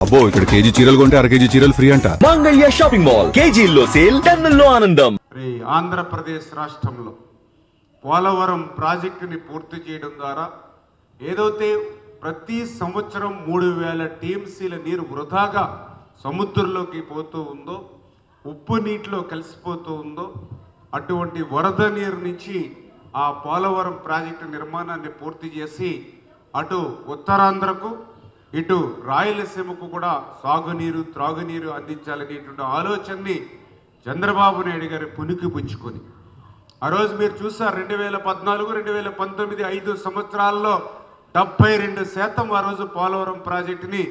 అబ్బో ఇక్కడ కేజీ చీరలు కొంటే అర కేజీ చీరలు ఫ్రీ అంట. మంగళ్య షాపింగ్ మాల్, కేజీల్లో సేల్, టన్నుల్లో ఆనందం. ఆంధ్రప్రదేశ్ రాష్ట్రంలో పోలవరం ప్రాజెక్టుని పూర్తి చేయడం ద్వారా ఏదైతే ప్రతి సంవత్సరం 3000 టీఎంసీల నీరు వృధాగా సముద్రంలోకి పోతూ ఉందో, ఉప్పు నీటిలో కలిసిపోతూ ఉందో, అటువంటి వరద నీరు నుంచి ఆ పోలవరం ప్రాజెక్టు నిర్మాణాన్ని పూర్తి చేసి అటు ఉత్తరాంధ్రకు ఇటు రాయలసీమకు కూడా సాగునీరు త్రాగునీరు అందించాలనేటువంటి ఆలోచనని చంద్రబాబు నాయుడు గారి పునికి పుచ్చుకొని ఆ రోజు మీరు చూసారు 2014, 2019 5 సంవత్సరాల్లో 72% ఆ రోజు పోలవరం ప్రాజెక్టుని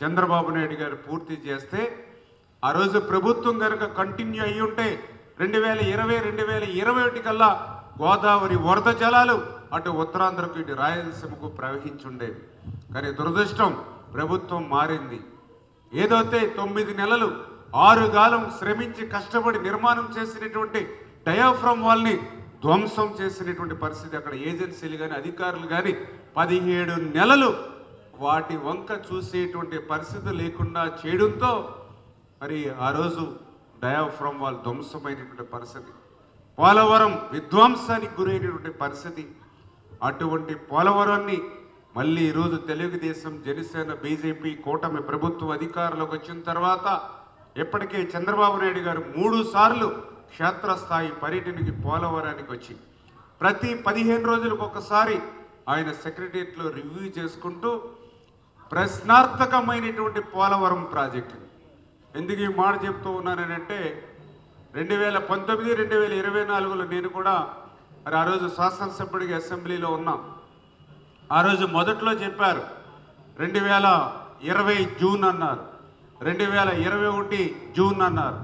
చంద్రబాబు నాయుడు గారు పూర్తి చేస్తే ఆ రోజు ప్రభుత్వం కనుక కంటిన్యూ అయ్యి ఉంటే 2020, 2021 కల్లా గోదావరి వరద జలాలు అటు ఉత్తరాంధ్రకు ఇటు రాయలసీమకు ప్రవహించుండేవి. కానీ దురదృష్టం ప్రభుత్వం మారింది. ఏదైతే 9 నెలలు 6 కాలం శ్రమించి కష్టపడి నిర్మాణం చేసినటువంటి డయాఫ్రమ్ వాల్ని ధ్వంసం చేసినటువంటి పరిస్థితి. అక్కడ ఏజెన్సీలు కానీ అధికారులు కానీ 17 నెలలు వాటి వంక చూసేటువంటి పరిస్థితి లేకుండా చేయడంతో మరి ఆ రోజు డయాఫ్రమ్ వాల్ ధ్వంసమైనటువంటి పరిస్థితి, పోలవరం విధ్వంసానికి గురైనటువంటి పరిస్థితి. అటువంటి పోలవరాన్ని మళ్ళీ ఈరోజు తెలుగుదేశం, జనసేన, బీజేపీ కూటమి ప్రభుత్వం అధికారంలోకి వచ్చిన తర్వాత ఇప్పటికే చంద్రబాబు నాయుడు గారు 3 సార్లు క్షేత్రస్థాయి పర్యటనకి పోలవరానికి వచ్చి ప్రతి 15 రోజులకు ఒకసారి ఆయన సెక్రటరియట్లో రివ్యూ చేసుకుంటూ ప్రశ్నార్థకమైనటువంటి పోలవరం ప్రాజెక్టుని. ఎందుకు ఈ మాట చెప్తూ ఉన్నానంటే 2019, 2024లో నేను కూడా మరి ఆ రోజు శాసనసభ్యుడిగా అసెంబ్లీలో ఉన్నాం. ఆ రోజు మొదట్లో చెప్పారు 2020 జూన్ అన్నారు, 2021 జూన్ అన్నారు,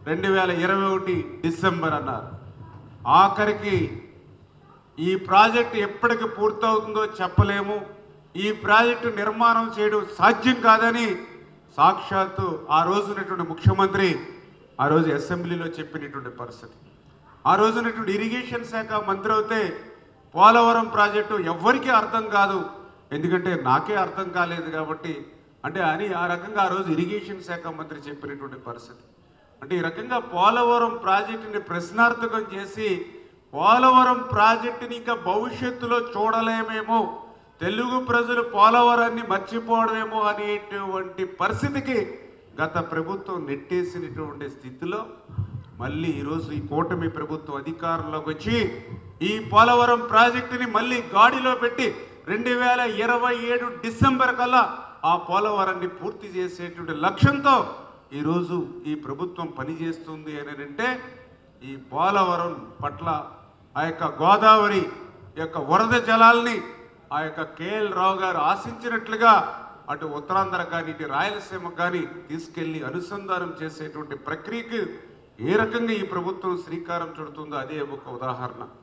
2021 డిసెంబర్ అన్నారు. ఆఖరికి ఈ ప్రాజెక్టు ఎప్పటికి పూర్తవుతుందో చెప్పలేము, ఈ ప్రాజెక్టు నిర్మాణం చేయడం సాధ్యం కాదని సాక్షాత్తు ఆ రోజునటువంటి ముఖ్యమంత్రి ఆ రోజు అసెంబ్లీలో చెప్పినటువంటి పరిస్థితి. ఆ రోజునటువంటి ఇరిగేషన్ శాఖ మంత్రి అయితే పోలవరం ప్రాజెక్టు ఎవ్వరికీ అర్థం కాదు, ఎందుకంటే నాకే అర్థం కాలేదు కాబట్టి అంటే అని ఆ రకంగా ఆ రోజు ఇరిగేషన్ శాఖ మంత్రి చెప్పినటువంటి పరిస్థితి. అంటే ఈ రకంగా పోలవరం ప్రాజెక్టుని ప్రశ్నార్థకం చేసి పోలవరం ప్రాజెక్టుని ఇంకా భవిష్యత్తులో చూడలేమేమో, తెలుగు ప్రజలు పోలవరాన్ని మర్చిపోవడమేమో అనేటువంటి పరిస్థితికి గత ప్రభుత్వం నెట్టేసినటువంటి స్థితిలో మళ్ళీ ఈరోజు ఈ కూటమి ప్రభుత్వం అధికారంలోకి వచ్చి ఈ పోలవరం ప్రాజెక్టుని మళ్ళీ గాడిలో పెట్టి 2027 డిసెంబర్ కల్లా ఆ పోలవరాన్ని పూర్తి చేసేటువంటి లక్ష్యంతో ఈరోజు ఈ ప్రభుత్వం పనిచేస్తుంది అని అంటే ఈ పోలవరం పట్ల ఆ యొక్క గోదావరి యొక్క వరద జలాల్ని ఆ యొక్క కేఎల్ రావు గారు ఆశించినట్లుగా అటు ఉత్తరాంధ్ర కానీ ఇటు రాయలసీమ కానీ తీసుకెళ్లి అనుసంధానం చేసేటువంటి ప్రక్రియకు ఏ రకంగా ఈ ప్రభుత్వం శ్రీకారం చుడుతుందో అదే ఒక ఉదాహరణ.